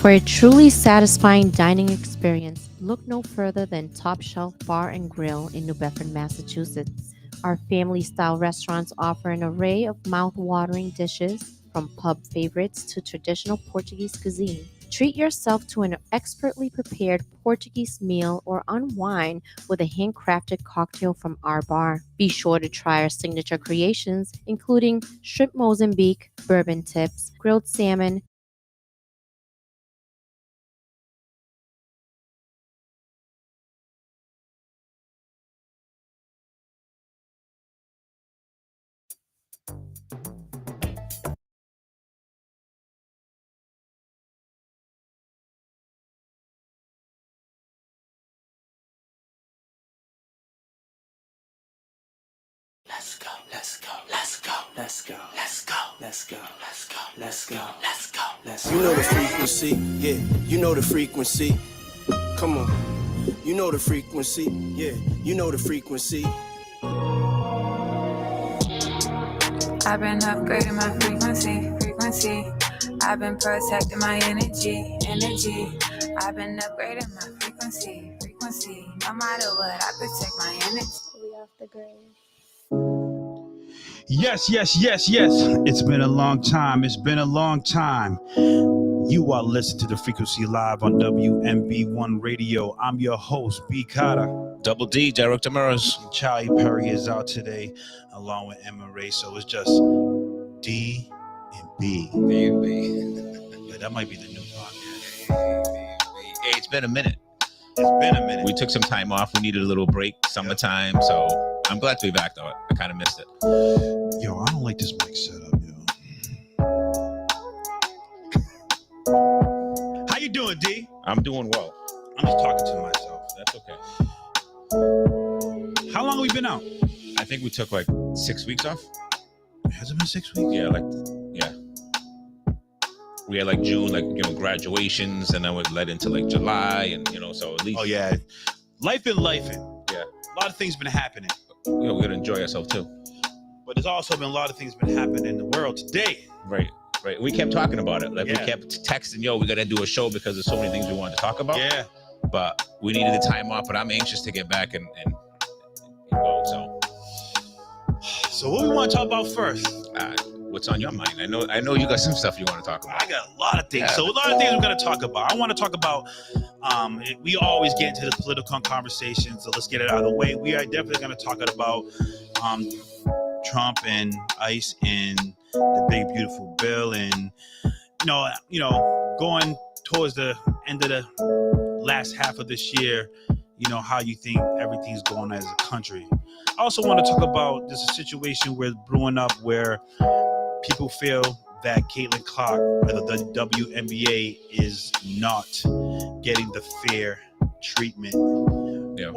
For a truly satisfying dining experience, look no further than Top Shelf Bar and Grill in New Bedford, Massachusetts. Our family style restaurants offer an array of mouth-watering dishes, from pub favorites to traditional Portuguese cuisine. Treat yourself to an expertly prepared Portuguese meal or unwind with a handcrafted cocktail from our bar. Be sure to try our signature creations, including shrimp Mozambique, bourbon tips, grilled salmon, Let's go, let's go, let's go, let's go, let's go, let's go, let's go, let's go, let's go, let's go. You know the frequency, yeah, you know the frequency. Come on, you know the frequency, yeah, you know the frequency. I've been upgrading my frequency. I've been protecting my energy. I've been upgrading my frequency. No matter what, I protect my energy. We off the grid. Yes. It's been a long time. You are listening to the Frequency Live on WMB1 Radio. I'm your host, B. Carter. Double D, Derek Demers. Charlie Perry is out today, along with Emma Ray. So it's just D and B. Yeah, that might be the new podcast. Hey, it's been a minute. We took some time off. We needed a little break, summertime. So I'm glad to be back, though. I kind of missed it. Yo, I don't like this mic setup, yo. How you doing, D? I'm doing well. I'm just talking to myself. That's okay. How long have we been out? I think we took like 6 weeks off. Has it been 6 weeks? Yeah. We had like June, graduations, and then it led into like July, and so at least. Oh yeah, life in. Yeah. A lot of things been happening. We gotta enjoy ourselves too. But there's also been a lot of things been happening in the world today. Right. We kept talking about it. Yeah. We kept texting, we gotta do a show because there's so many things we wanted to talk about. Yeah. But we needed the time off. But I'm anxious to get back and go. So what we want to talk about first? What's on your mind? I know you got some stuff you want to talk about. I got a lot of things. Yeah. So a lot of things we're going to talk about. I want to talk about, we always get into the political conversation, so let's get it out of the way. We are definitely going to talk about Trump and ICE and the big beautiful bill, and going towards the end of the last half of this year, how you think everything's going as a country. I also want to talk about this situation we're brewing up where people feel that Caitlin Clark, or the WNBA, is not getting the fair treatment,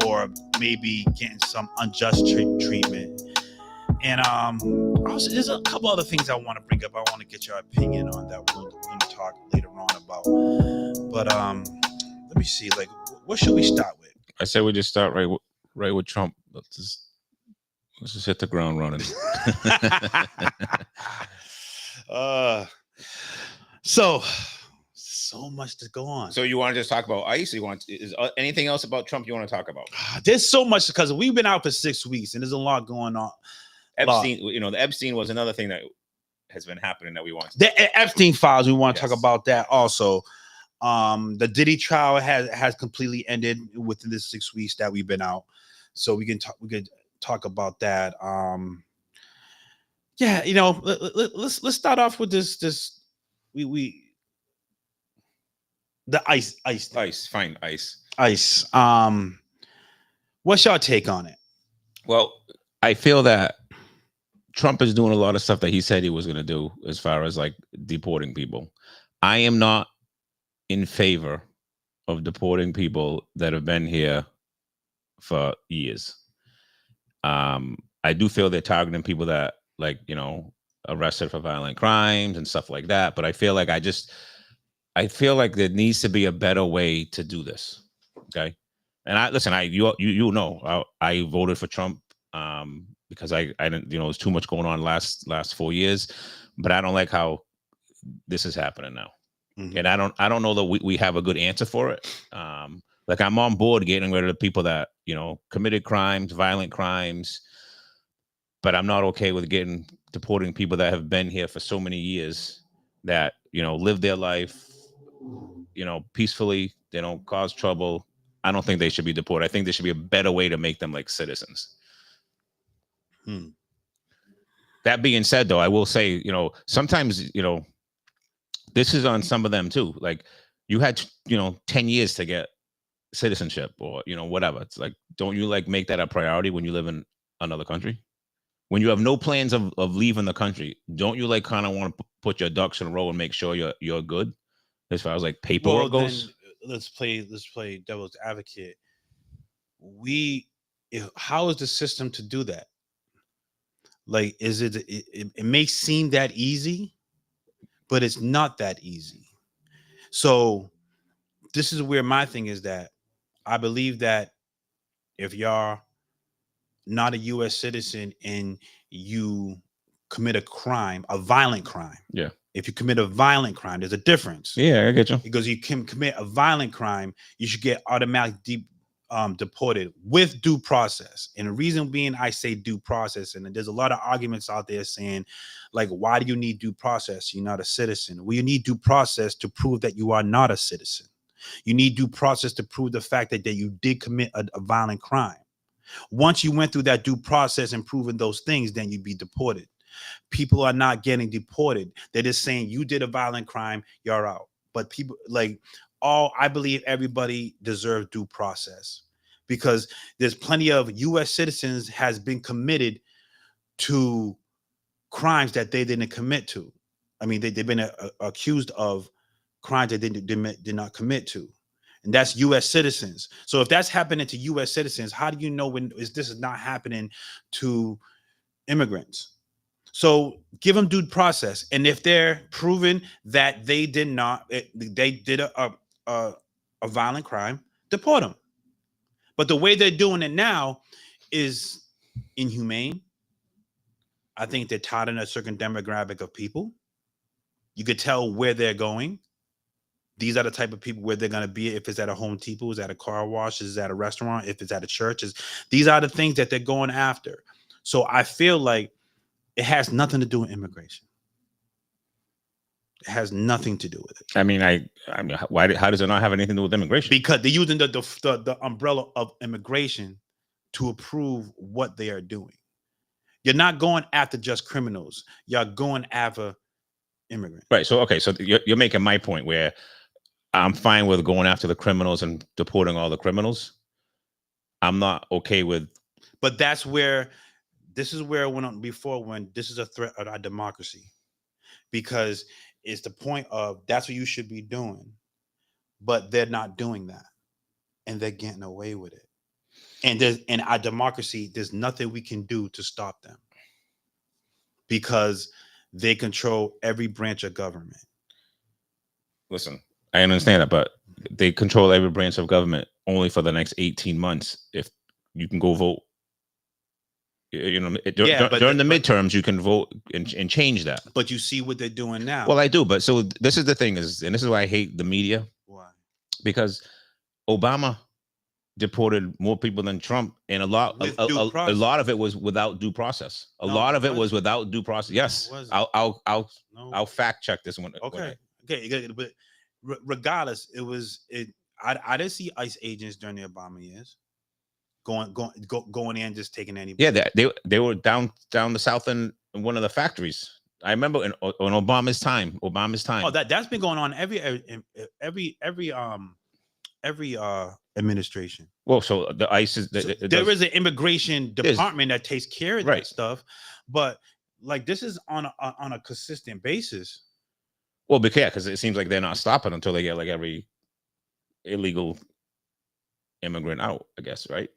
or maybe getting some unjust treatment. And also, there's a couple other things I want to bring up. I want to get your opinion on that. We're going to talk later on about. But let me see. What should we start with? I say we just start right with Trump. Let's just hit the ground running. So much to go on. So you want to just talk about ICE? Is anything else about Trump you want to talk about? There's so much because we've been out for 6 weeks and there's a lot going on. Epstein, the Epstein was another thing that has been happening that we want. The Epstein files. We want to talk about that also. The Diddy trial has completely ended within the 6 weeks that we've been out, so we can talk about that. Let's start off with this the ICE. Fine, ICE. What's your take on it? Well, I feel that Trump is doing a lot of stuff that he said he was going to do as far as like deporting people. I am not in favor of deporting people that have been here for years. I do feel they're targeting people that arrested for violent crimes and stuff like that. But I feel like there needs to be a better way to do this. Okay. And I voted for Trump because I didn't, there's too much going on last 4 years, but I don't like how this is happening now. And I don't know that we have a good answer for it. Like I'm on board getting rid of the people that, committed crimes, violent crimes, but I'm not okay with deporting people that have been here for so many years that, live their life, peacefully. They don't cause trouble. I don't think they should be deported. I think there should be a better way to make them like citizens. That being said, though, I will say, sometimes, this is on some of them too. Like you had, 10 years to get citizenship or, whatever. It's like, don't you like make that a priority when you live in another country? When you have no plans of leaving the country, don't you like kind of want to put your ducks in a row and make sure you're good as far as like paperwork goes? Then let's play devil's advocate. How is the system to do that? Like, it may seem that easy, but it's not that easy. So this is where my thing is that I believe that if you're not a U.S. citizen and you commit a crime, a violent crime. Yeah. If you commit a violent crime, there's a difference. Yeah, I get you. Because you can commit a violent crime, you should get automatically deported with due process. And the reason being I say due process, and there's a lot of arguments out there saying, like, why do you need due process? You're not a citizen. Well, you need due process to prove that you are not a citizen. You need due process to prove the fact that you did commit a violent crime. Once you went through that due process and proven those things, then you'd be deported. People are not getting deported. They're just saying you did a violent crime, you're out. But people I believe everybody deserves due process because there's plenty of U.S. citizens has been committed to crimes that they didn't commit to. I mean, they've been accused of crimes that they did not commit to. And that's U.S. citizens. So if that's happening to U.S. citizens, how do you know when this is not happening to immigrants? So give them due process. And if they're proven that they did a violent crime, deport them. But the way they're doing it now is inhumane. I think they're targeting a certain demographic of people. You could tell where they're going. These are the type of people where they're going to be. If it's at a Home Depot, is at a car wash, is at a restaurant, if it's at a church, these are the things that they're going after. So I feel like it has nothing to do with immigration. It has nothing to do with it. I mean, how does it not have anything to do with immigration? Because they're using the umbrella of immigration to approve what they are doing. You're not going after just criminals. You're going after immigrants. Right. So, okay. So you're making my point where I'm fine with going after the criminals and deporting all the criminals. I'm not okay with. But this is where I went on before when this is a threat of our democracy. Because it's the point of that's what you should be doing. But they're not doing that. And they're getting away with it. And in our democracy, there's nothing we can do to stop them. Because they control every branch of government. Listen, I understand that, but they control every branch of government only for the next 18 months. If you can go vote, during the midterms, you can vote and change that. But you see what they're doing now. Well, I do, but so this is the thing and this is why I hate the media. Why? Because Obama deported more people than Trump, and a lot of it was without due process. A lot of it was without due process. Yes, I'll fact check this one. Okay, but regardless, I didn't see ICE agents during the Obama years going in just taking anybody. Yeah, they were down the south in one of the factories. I remember in Obama's time. Oh, that's been going on every administration. Well, so the ICE is there is an immigration department that takes care of that stuff, but like this is on a consistent basis. Well, because it seems like they're not stopping until they get like every illegal immigrant out, I guess, right?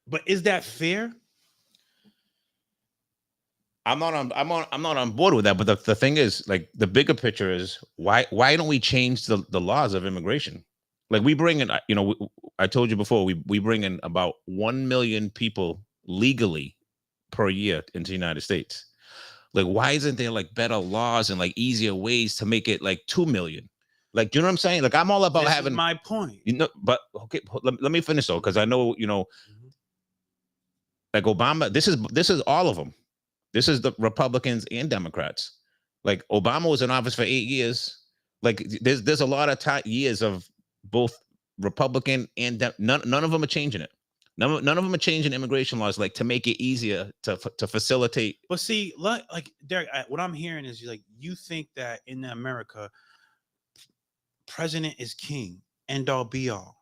But is that fair? I'm not on board with that. But the thing is, like, the bigger picture is why don't we change the laws of immigration? Like, we bring in, I told you before, we bring in about 1 million people legally per year into the United States. Like, why isn't there like better laws and like easier ways to make it like 2 million? Like, do you know what I'm saying? Like, I'm all about This having, is my point. but okay, let me finish though, because I know, like Obama, this is all of them. This is the Republicans and Democrats. Like, Obama was in office for 8 years. Like, there's a lot of years of both Republican and none of them are changing it. None of them are changing immigration laws like to make it easier to facilitate. But see, like Derek, what I'm hearing is like you think that in America, president is king, end all be all.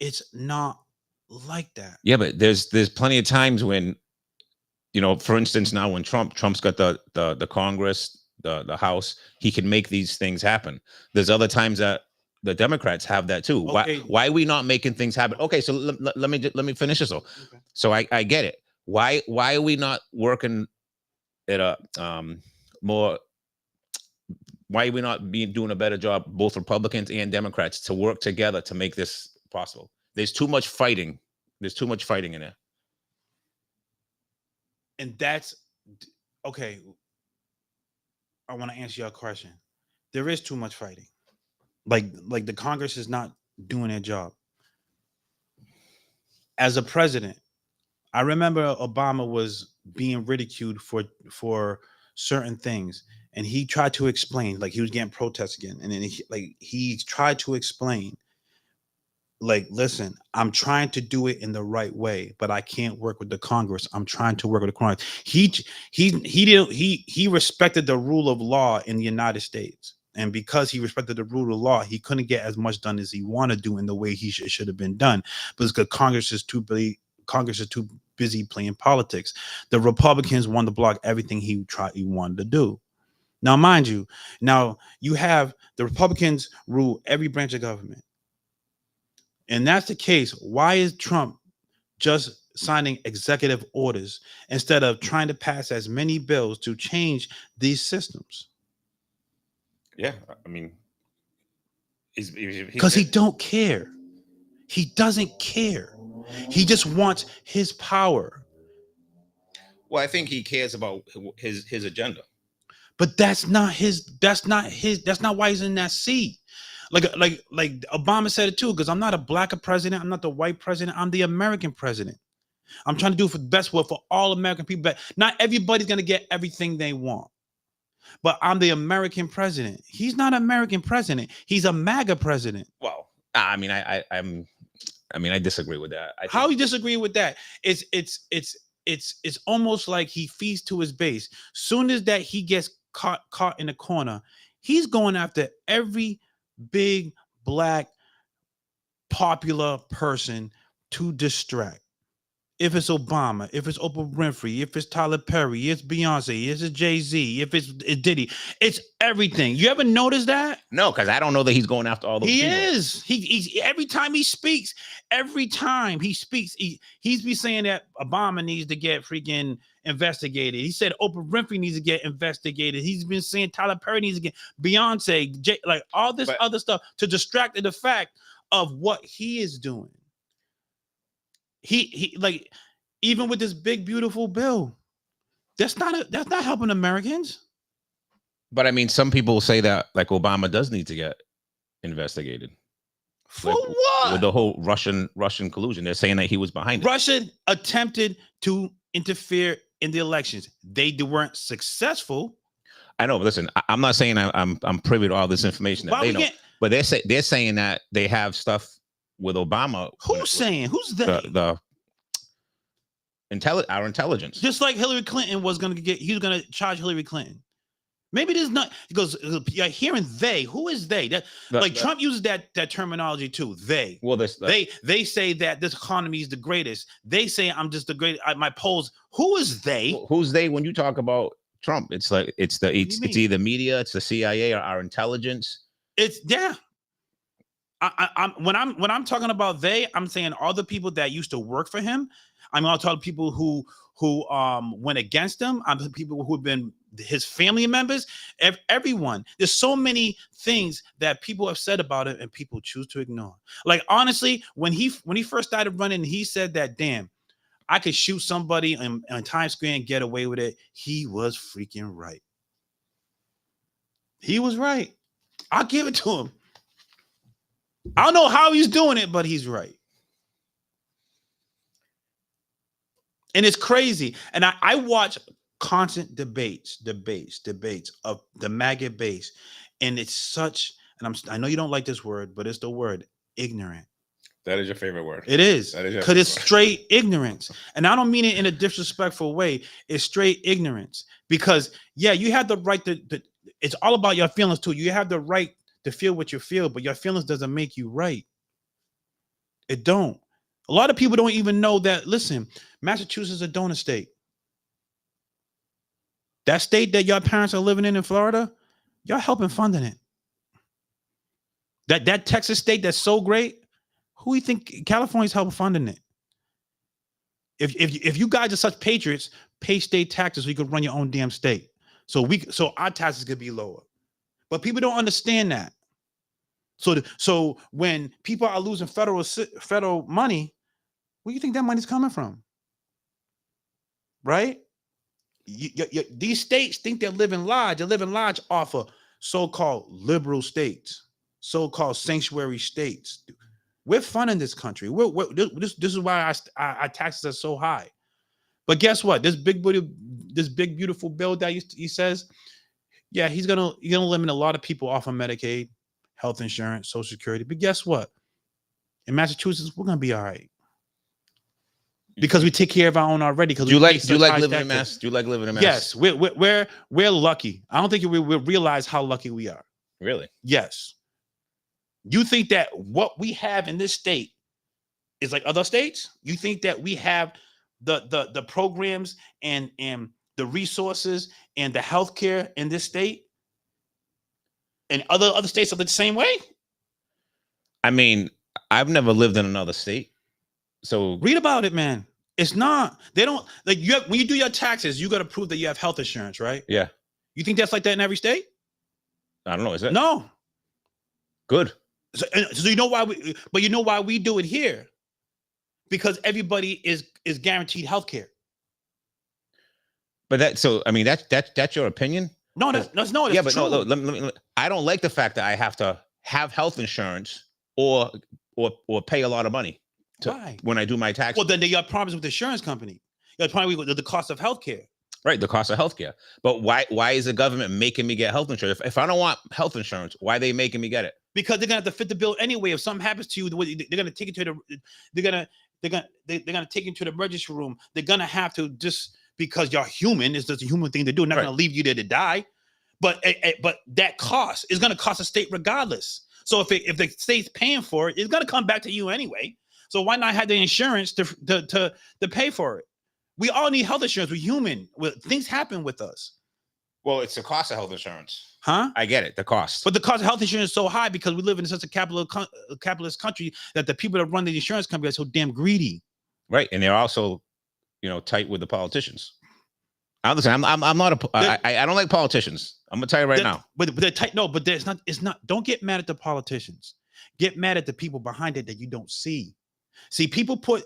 It's not like that. Yeah, but there's plenty of times when, for instance, now when Trump's got the Congress, the House, he can make these things happen. There's other times that the Democrats have that too. Okay. Why are we not making things happen? Okay, so let me finish this though. Okay. So I get it. Why are we not working at a more? Why are we not doing a better job, both Republicans and Democrats, to work together to make this possible? There's too much fighting. There's too much fighting in there. And that's okay. I want to answer your question. There is too much fighting. Like the Congress is not doing their job. As a president, I remember Obama was being ridiculed for certain things, and he tried to explain, like he was getting protests again, and then he tried to explain, like, listen, I'm trying to do it in the right way, but I can't work with the Congress. I'm trying to work with the Congress. He respected the rule of law in the United States. And because he respected the rule of law, he couldn't get as much done as he wanted to do in the way he should have been done. But because Congress is too busy playing politics. The Republicans wanted to block everything he wanted to do. Now, mind you, you have the Republicans rule every branch of government. And that's the case. Why is Trump just signing executive orders instead of trying to pass as many bills to change these systems? Yeah, I mean, because he don't care. He doesn't care. He just wants his power. Well, I think he cares about his agenda. But that's not why he's in that seat. Like Obama said it too, because I'm not a black president, I'm not the white president, I'm the American president. I'm trying to do for the best work for all American people, but not everybody's gonna get everything they want. But I'm the American president. He's not American president. He's a MAGA president. Well, I mean, I disagree with that. How you disagree with that? It's almost like he feeds to his base. Soon as that he gets caught in the corner, he's going after every big black popular person to distract. If it's Obama, if it's Oprah Winfrey, if it's Tyler Perry, it's Beyonce, it's Jay-Z, if it's Diddy, it's everything. You ever notice that? No, because I don't know that he's going after all those people. He is. He's every time he speaks, he's be saying that Obama needs to get freaking investigated. He said Oprah Winfrey needs to get investigated. He's been saying Tyler Perry needs to get Beyonce, like all this other stuff to distract the fact of what he is doing. He like, even with this big beautiful bill, that's not helping Americans. But I mean, some people say that like Obama does need to get investigated for what? With the whole Russian collusion. They're saying that he was behind it. Russia attempted to interfere in the elections. They weren't successful. I know. But listen, I'm not saying I'm privy to all this information that they know, but they're saying that they have stuff with Obama. Who's saying? Who's our intelligence? Just like Hillary Clinton was going to charge Hillary Clinton. Maybe there's not, because you're hearing they. Who is they? Trump uses that terminology too. They. Well, they say that this economy is the greatest. They say I'm just the greatest. My polls. Who is they? Who's they? When you talk about Trump, it's like it's either media, it's the CIA, or our intelligence. It's yeah. When I'm talking about they, I'm saying all the people that used to work for him. I'm all talking people who went against him. I'm people who have been his family members. Everyone. There's so many things that people have said about it, and people choose to ignore. Like honestly, when he first started running, he said that, damn, I could shoot somebody on Times Square and get away with it. He was freaking right. He was right. I'll give it to him. I don't know how he's doing it, but he's right. And it's crazy. And I watch constant debates of the MAGA base. And it's such, and I know you don't like this word, but it's the word ignorant. That is your favorite word. It is. That is your Because it's favorite word. straight ignorance. And I don't mean it in a disrespectful way. It's straight ignorance. Because, yeah, you have the right to it's all about your feelings too. You have the right to feel what you feel, but your feelings doesn't make you right. It don't. A lot of people don't even know that. Listen, Massachusetts is a donor state. That state that your parents are living in Florida, y'all helping funding it. That Texas state that's so great, who do you think California's helping funding it? If you guys are such patriots, pay state taxes so you can run your own damn state. So our taxes could be lower. But people don't understand that. So when people are losing federal money, where do you think that money's coming from? Right? These states think they're living large. They're living large off of so-called liberal states, so-called sanctuary states. We're funding this country. This is why our taxes are so high. But guess what? This big beautiful bill that he says, yeah, he's gonna limit a lot of people off of Medicaid, health insurance, Social Security. But guess what? In Massachusetts, we're gonna be all right. Because we take care of our own already. Because do you like living in Mass? Do you like living in Mass? Yes, we're lucky. I don't think we realize how lucky we are. Really? Yes. You think that what we have in this state is like other states? You think that we have the programs and the resources and the healthcare in this state, and other states are the same way? I mean, I've never lived in another state. So read about it, man. It's not. They don't like you. When you do your taxes, you got to prove that you have health insurance, right? Yeah. You think that's like that in every state? I don't know. Is it? No. Good. So you know why you know why we do it here? Because everybody is guaranteed health care. But that's your opinion? No, that's no. Yeah, but true. no. Let me, I don't like the fact that I have to have health insurance or pay a lot of money. Why? When I do my taxes. Well, then they got problems with the insurance company. You got problems with the cost of healthcare. Right, the cost of healthcare. But why is the government making me get health insurance? If I don't want health insurance, why are they making me get it? Because they're gonna have to fit the bill anyway. If something happens to you, they're gonna take you to they're gonna take you to the emergency room. They're gonna have to, just because you're human, it's just a human thing to do. Not gonna leave you there to die. But that cost is gonna cost a state regardless. So if the state's paying for it, it's gonna come back to you anyway. So why not have the insurance to pay for it? We all need health insurance. We're human. Things happen with us. Well, it's the cost of health insurance. Huh? I get it, the cost. But the cost of health insurance is so high because we live in such a capitalist country that the people that run the insurance company are so damn greedy. Right, and they're also, tight with the politicians. I'm not I don't like politicians. I'm gonna tell you right now. But they're tight. No, but it's not. Don't get mad at the politicians. Get mad at the people behind it that you don't see. See, people put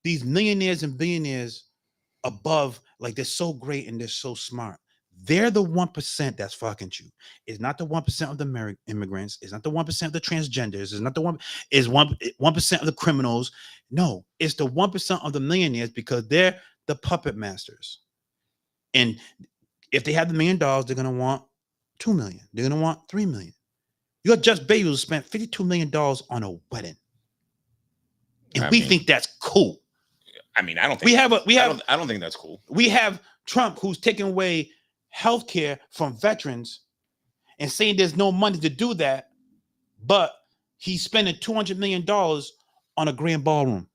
these millionaires and billionaires above, like they're so great and they're so smart. They're the 1% that's fucking you. It's not the 1% of the immigrants. It's not the 1% of the transgenders. It's not the 1% of the criminals. No, it's the 1% of the millionaires, because they're the puppet masters. And if they have the $1 million, they're gonna want 2 million. They're gonna want 3 million. You got Jeff Bezos spent $52 million on a wedding. And we think that's cool. I mean, I don't think I don't think that's cool. We have Trump, who's taking away health care from veterans and saying there's no money to do that, but he's spending $200 million on a grand ballroom.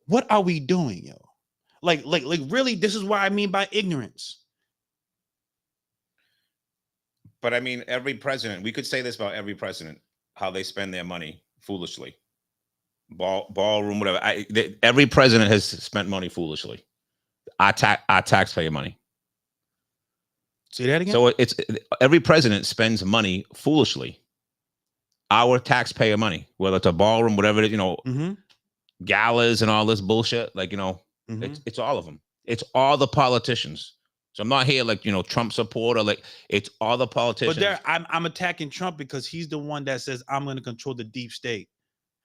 What are we doing, yo? Like really, this is what I mean by ignorance. But I mean, every president, we could say this about every president, how they spend their money foolishly. Ballroom, whatever. Every president has spent money foolishly. Our taxpayer money. Say that again. So it's every president spends money foolishly. Our taxpayer money, whether it's a ballroom, whatever it is, Mm-hmm. galas and all this bullshit. Like, it's all of them. It's all the politicians. So I'm not here like, Trump supporter. Like, it's all the politicians. But I'm attacking Trump because he's the one that says I'm going to control the deep state.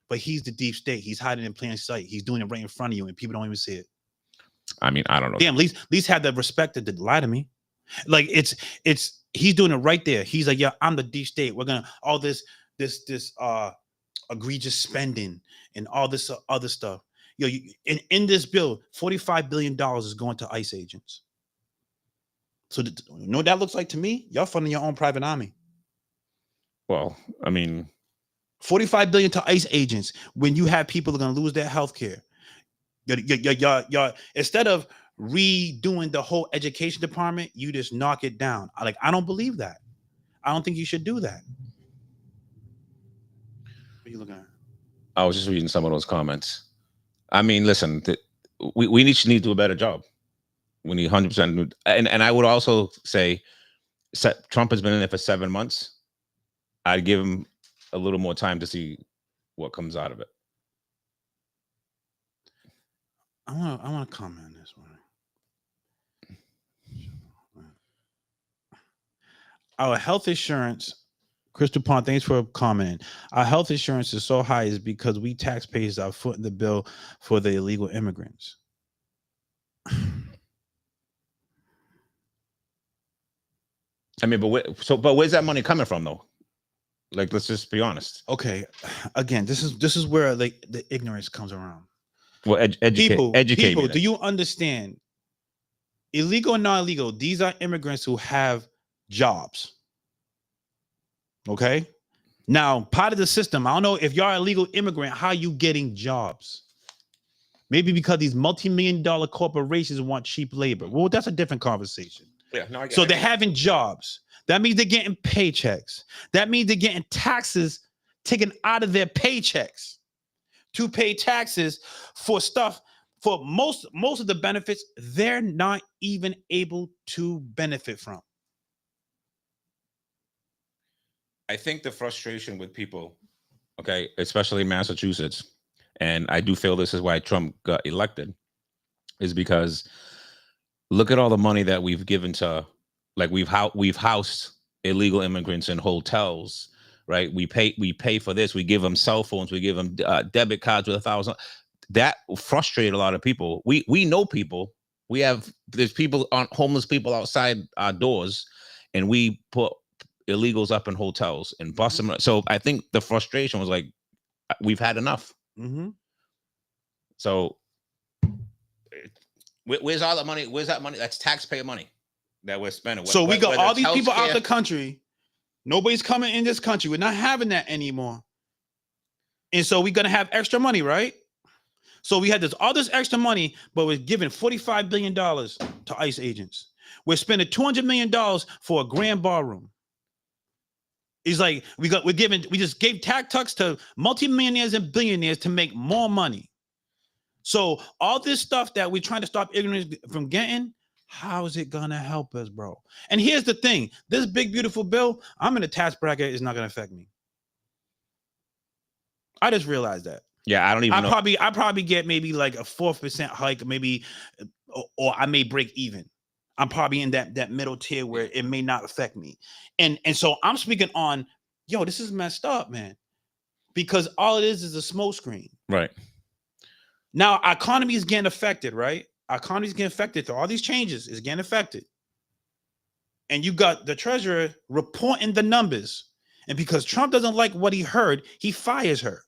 But he's the deep state. He's hiding in plain sight. He's doing it right in front of you, and people don't even see it. I mean, I don't know. Damn, at least have the respect to lie to me. Like it's he's doing it right there. He's like, yeah, I'm the deep state. We're gonna all this egregious spending and all this other stuff. In this bill, $45 billion is going to ICE agents. So you know what that looks like to me? Y'all funding your own private army. Well, I mean, $45 billion to ICE agents when you have people are gonna lose their health care. Y'all, instead of redoing the whole education department, you just knock it down. I don't believe that. I don't think you should do that. What are you looking at? I was just reading some of those comments. I mean, listen, we need to do a better job. We need 100%. And I would also say Trump has been in there for 7 months. I'd give him a little more time to see what comes out of it. I want to comment on this one. Our health insurance, Crystal Pond, thanks for commenting. Our health insurance is so high is because we taxpayers are footing the bill for the illegal immigrants. I mean, but where's that money coming from though? Like, let's just be honest. Okay, again, this is where the ignorance comes around. Well, educate people, do you understand? Illegal or non-illegal, these are immigrants who have jobs. Okay? Now, part of the system, I don't know if you're an illegal immigrant, how are you getting jobs? Maybe because these multi-million-dollar corporations want cheap labor. Well, that's a different conversation. Yeah, no, I get so it. They're having jobs. That means they're getting paychecks. That means they're getting taxes taken out of their paychecks to pay taxes for stuff. For most of the benefits, they're not even able to benefit from. I think the frustration with people, okay, especially in Massachusetts, and I do feel this is why Trump got elected, is because look at all the money that we've given to, like we've housed illegal immigrants in hotels, right? We pay for this. We give them cell phones. We give them debit cards with $1,000. That frustrated a lot of people. We know people. There's people homeless people outside our doors, and we put illegals up in hotels and bust them. So I think the frustration was like, we've had enough. Mm-hmm. So where's all the money? Where's that money? That's taxpayer money that we're spending. So we got all these people out the country. Nobody's coming in this country. We're not having that anymore. And so we're going to have extra money, right? So we had all this extra money, but we're giving $45 billion to ICE agents. We're spending $200 million for a grand ballroom. It's like we just gave tax to multimillionaires and billionaires to make more money. So all this stuff that we're trying to stop ignorance from getting, how is it gonna help us, bro? And here's the thing: this big beautiful bill, I'm in the tax bracket, is not gonna affect me. I just realized that. Yeah, I don't even know. I probably get maybe like a 4% hike, maybe, or I may break even. I'm probably in that middle tier where it may not affect me. And so I'm speaking on, yo, this is messed up, man. Because all it is a smoke screen. Right. Now our economy is getting affected, right? Our economy is getting affected through all these changes, is getting affected. And you got the treasurer reporting the numbers. And because Trump doesn't like what he heard, he fires her.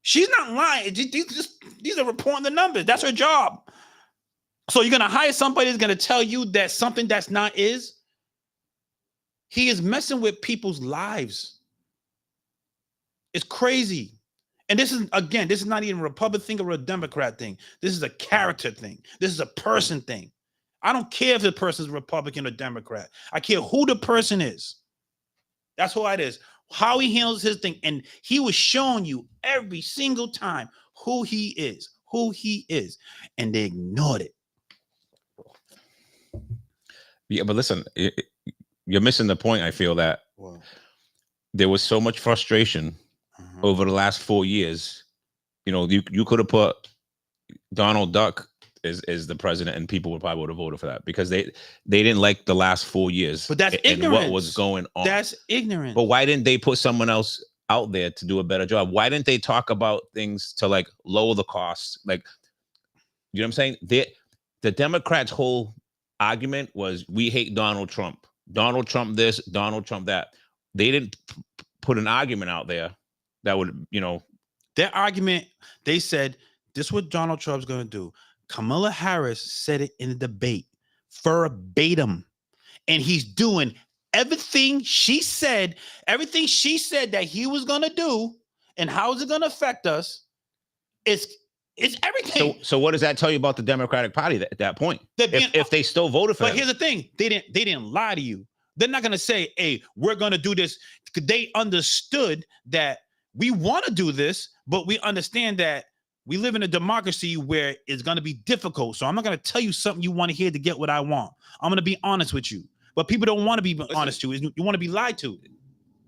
She's not lying. These are reporting the numbers. That's her job. So you're going to hire somebody that's going to tell you that something that's not is? He is messing with people's lives. It's crazy. And this is not even a Republican thing or a Democrat thing. This is a character thing. This is a person thing. I don't care if the person's Republican or Democrat. I care who the person is. That's who it is. How he handles his thing. And he was showing you every single time who he is. And they ignored it. Yeah, but listen, you're missing the point. I feel that there was so much frustration over the last 4 years you could have put Donald Duck is the president, and people would have voted for that because they didn't like the last 4 years. But that's and ignorance. what was going on. That's ignorant. But why didn't they put someone else out there to do a better job? Why didn't they talk about things to like lower the costs? Like, you know what I'm saying? The Democrats' whole argument was we hate Donald Trump. Donald Trump this, Donald Trump that. They didn't put an argument out there that would, Their argument, they said, this is what Donald Trump's going to do. Kamala Harris said it in a debate, verbatim. And he's doing everything she said that he was going to do. And how is it going to affect us? It's everything. So what does that tell you about the Democratic Party at that point? If they still voted for But him? here's the thing. They didn't lie to you. They're not going to say, hey, we're going to do this. They understood that we want to do this, but we understand that we live in a democracy where it's going to be difficult. So I'm not going to tell you something you want to hear to get what I want. I'm going to be honest with you. But people don't want to be honest to you. You want to be lied to.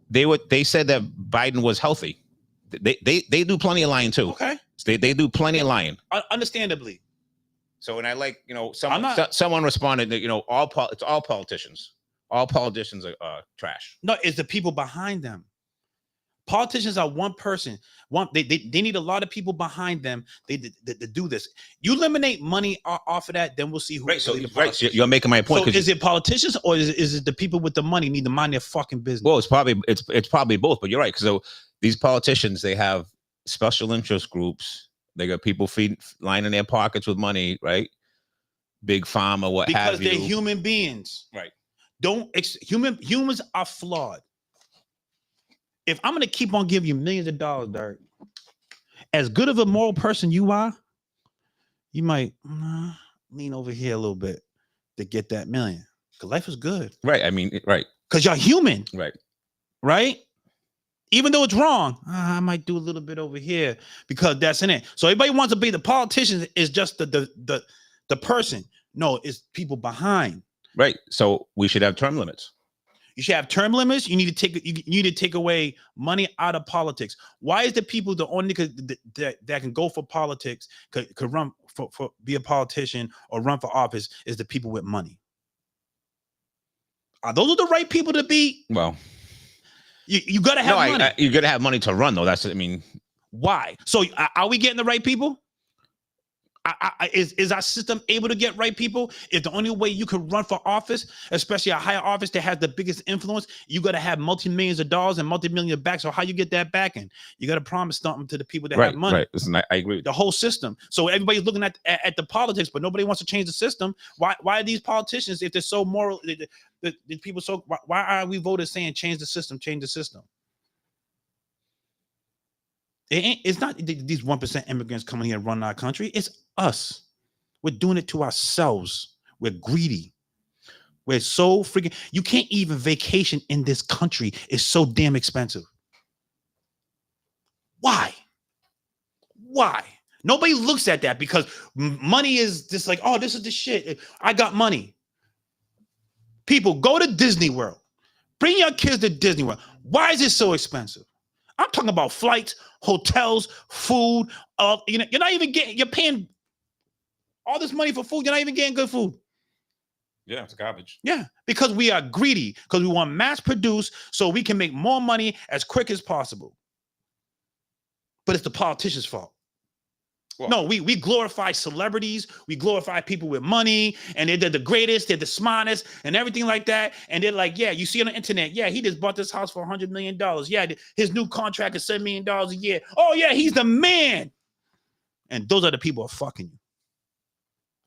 They said that Biden was healthy. They do plenty of lying too. Okay. They do plenty of lying. Understandably. So, and I like, someone responded that, it's all politicians. All politicians are trash. No, it's the people behind them. Politicians are one person. They need a lot of people behind them. They do this. You eliminate money off of that, then we'll see who. Right. So you're making my point. So is it politicians or is it the people with the money need to mind their fucking business? Well, it's probably both. But you're right. So these politicians, they have special interest groups. They got people lining their pockets with money, right? Big pharma, what have you? Because they're human beings, right? Humans are flawed. If I'm gonna keep on giving you millions of dollars, Derek, as good of a moral person you are, you might lean over here a little bit to get that million. Because life is good. Right. I mean, right. Because you're human. Right. Right? Even though it's wrong, I might do a little bit over here because that's in it. So everybody wants to be the politician is just the person. No, it's people behind. Right. So we should have term limits. You should have term limits. You need to take away money out of politics. Why is the people the only that can go for politics, could run for be a politician or run for office is the people with money? Are those the right people to be? Well, you got to have money. You got to have money to run, though. Why? So are we getting the right people? Is our system able to get right people? If the only way you can run for office, especially a higher office that has the biggest influence, you got to have multi-millions of dollars and multi-million back. So how you get that backing? You got to promise something to the people that have money. Right. Listen, I agree. The whole system. So everybody's looking at the politics, but nobody wants to change the system. Why are these politicians, if they're so moral, the people so why are we voters saying change the system, change the system? It's not these 1% immigrants coming here and running our country. It's us. We're doing it to ourselves. We're greedy. We're so freaking. You can't even vacation in this country. It's so damn expensive. Why? Nobody looks at that because money is just like, oh, this is the shit. I got money. People, go to Disney World. Bring your kids to Disney World. Why is it so expensive? I'm talking about flights, hotels, food. You're not even getting. You're paying all this money for food. You're not even getting good food. Yeah, it's garbage. Yeah, because we are greedy. Because we want mass produce so we can make more money as quick as possible. But it's the politicians' fault. Well, no, we glorify celebrities. We glorify people with money, and they're the greatest, they're the smartest, and everything like that. And they're like, yeah, you see on the internet, yeah, he just bought this house for $100 million. Yeah, his new contract is $7 million a year. Oh, yeah, he's the man. And those are the people who are fucking you.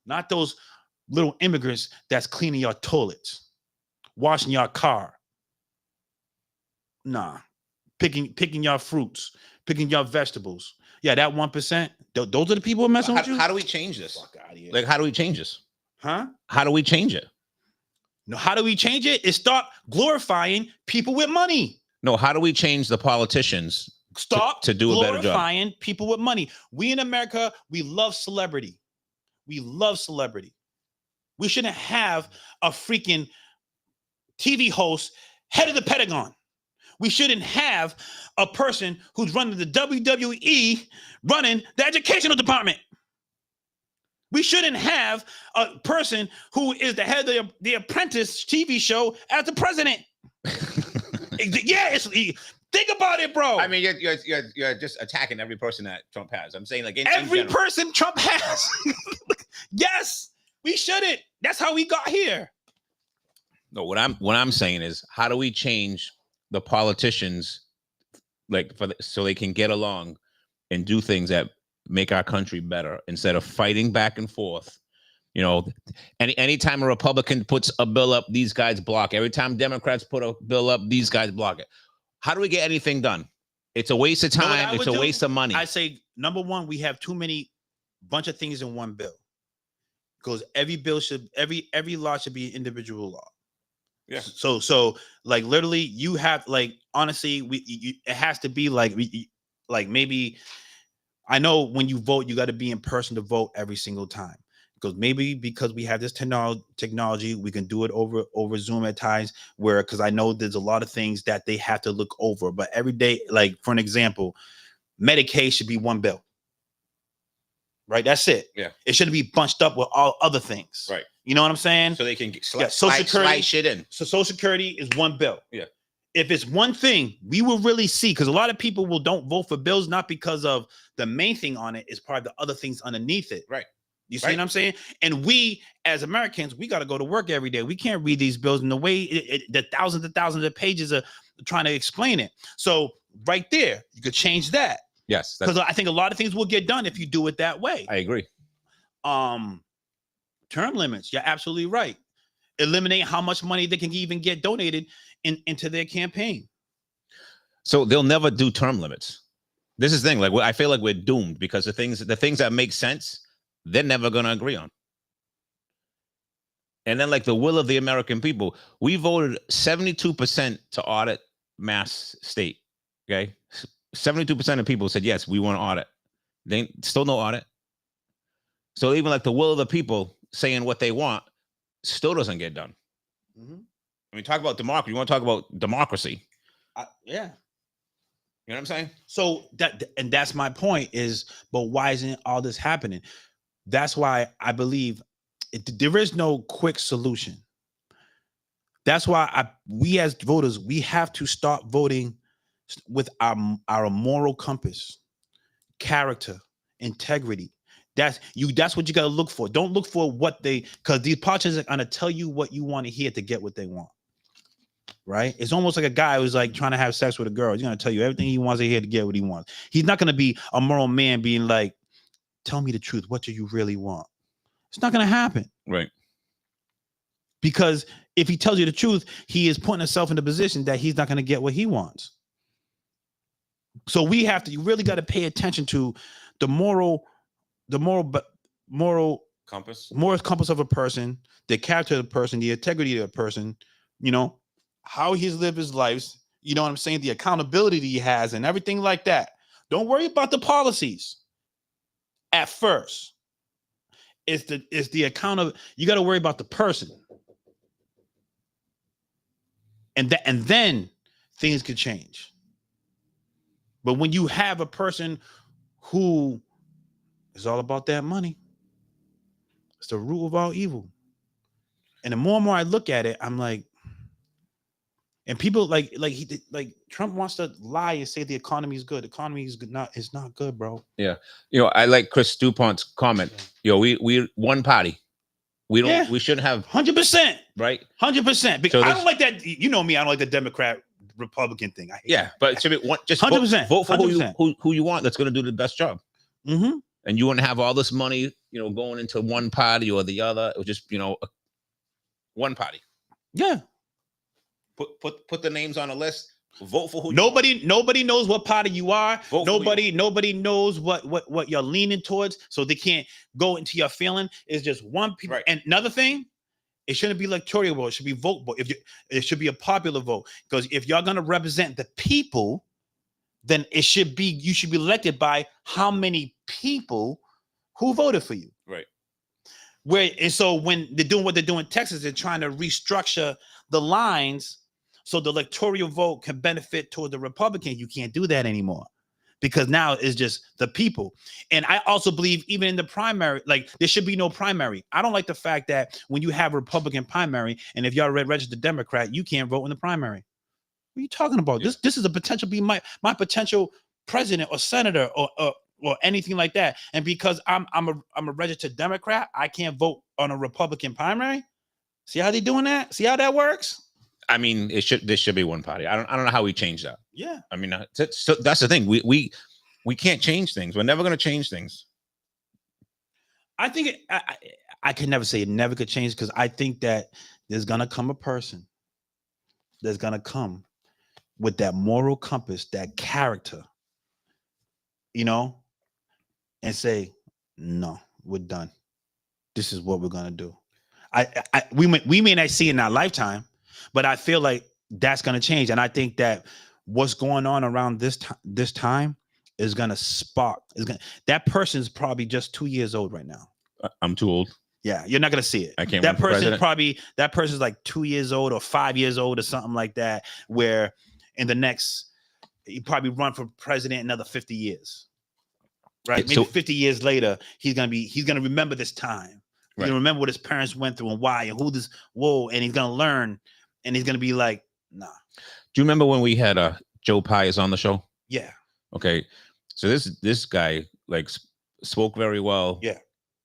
Not those little immigrants that's cleaning your toilets, washing your car. Nah, picking your fruits, picking your vegetables. Yeah, that 1%. Those are the people messing with you. How do we change this? Fuck out of here. Like, how do we change this? Huh? How do we change it? No, how do we change it? Is start glorifying people with money. No, how do we change the politicians to do a better job? Glorifying people with money. We in America, we love celebrity. We love celebrity. We shouldn't have a freaking TV host, head of the Pentagon. We shouldn't have a person who's running the WWE running the educational department. We shouldn't have a person who is the head of the Apprentice TV show as the president. Yeah, think about it, bro. I mean, you're just attacking every person that Trump has. I'm saying like every person Trump has. Yes, we shouldn't. That's how we got here. No, what I'm saying is, how do we change the politicians, like so they can get along and do things that make our country better instead of fighting back and forth? You know, anytime a Republican puts a bill up, these guys block. Every time Democrats put a bill up, these guys block it. How do we get anything done? It's a waste of time. It's a waste of money. I say, number one, we have too many bunch of things in one bill. Because every law should be an individual law. Yeah. So like literally, you have like honestly, it has to be like maybe. I know when you vote, you got to be in person to vote every single time. Because we have this technology, we can do it over Zoom at times. Because I know there's a lot of things that they have to look over. But every day, like for an example, Medicaid should be one bill. Right, that's it. Yeah, it shouldn't be bunched up with all other things. Right, you know what I'm saying? So they can Social Security shit in. So Social Security is one bill. Yeah, if it's one thing, we will really see, because a lot of people don't vote for bills not because of the main thing on it, is part of the other things underneath it. Right. You see what I'm saying? And we, as Americans, we got to go to work every day. We can't read these bills in the way the thousands of pages are trying to explain it. So right there, you could change that. Yes, because I think a lot of things will get done if you do it that way. I agree. Term limits. You're absolutely right. Eliminate how much money they can even get donated into their campaign. So they'll never do term limits. This is the thing. Like, I feel like we're doomed because the things that make sense, they're never going to agree on. And then, like, the will of the American people, we voted 72% to audit Mass State. Okay. 72% of people said, yes, we want to audit. They still no audit. So even like the will of the people saying what they want still doesn't get done. Mm-hmm. I mean, talk about democracy. You want to talk about democracy? Yeah. You know what I'm saying? So that's my point is, but why isn't all this happening? That's why I believe there is no quick solution. That's why we as voters, we have to start voting with our moral compass, character, integrity. That's what you got to look for. Don't look for because these politicians are going to tell you what you want to hear to get what they want. Right? It's almost like a guy who's like trying to have sex with a girl. He's going to tell you everything he wants to hear to get what he wants. He's not going to be a moral man being like, tell me the truth. What do you really want? It's not going to happen. Right. Because if he tells you the truth, he is putting himself in a position that he's not going to get what he wants. So you really got to pay attention to the moral compass of a person, the character of the person, the integrity of the person, you know, how he's lived his life, you know what I'm saying, the accountability he has and everything like that. Don't worry about the policies at first. It's the account of, you got to worry about the person. And then things could change. But when you have a person who is all about that money, it's the root of all evil. And the more and more I look at it, I'm like, and people like Trump wants to lie and say the economy is good. The economy is good. It's not good, bro. Yeah. You know, I like Chris DuPont's comment. Yo, we one party. We don't. Yeah. We shouldn't have 100%. Right. 100%. Because I don't like that. You know me. I don't like the Democrat Republican thing. I hate but it should be just 100%. Vote for who you want. That's going to do the best job. Mm-hmm. And you wouldn't have all this money, you know, going into one party or the other. It was just, you know, one party. Yeah. Put the names on a list. Vote for who. Nobody knows what party you are. Nobody knows what you're leaning towards, so they can't go into your feeling. It's just one people. Right. And another thing, it shouldn't be electoral vote. It should be vote vote. It should be a popular vote, because if y'all gonna represent the people, then you should be elected by how many people who voted for you. Right. And so when they're doing what they're doing in Texas, they're trying to restructure the lines so the electoral vote can benefit toward the Republican. You can't do that anymore because now it's just the people. And I also believe even in the primary, like there should be no primary. I don't like the fact that when you have a Republican primary and if you're a registered Democrat, you can't vote in the primary. What are you talking about? Yeah. This is a potential be my potential president or senator or anything like that. And because I'm a registered Democrat, I can't vote on a Republican primary. See how they doing that? See how that works? I mean, this should be one party. I don't know how we change that. Yeah. I mean, so that's the thing. We can't change things. We're never going to change things. I think I can never say it never could change because I think that there's gonna come a person that's gonna come with that moral compass, that character, you know, and say, no, we're done. This is what we're gonna do. We may not see it in our lifetime, but I feel like that's gonna change. And I think that what's going on around this time is gonna spark. That person's probably just 2 years old right now. I'm too old. Yeah, you're not gonna see it. I can't. That person's like 2 years old or 5 years old or something like that. Where in the next, he probably run for president another 50 years, right? Maybe 50 years later, he's gonna remember this time. He's gonna remember what his parents went through and why and who this. Whoa, and he's gonna learn, and he's gonna be like, nah. Do you remember when we had Joe Pius on the show? Yeah. Okay, so this guy like spoke very well. Yeah.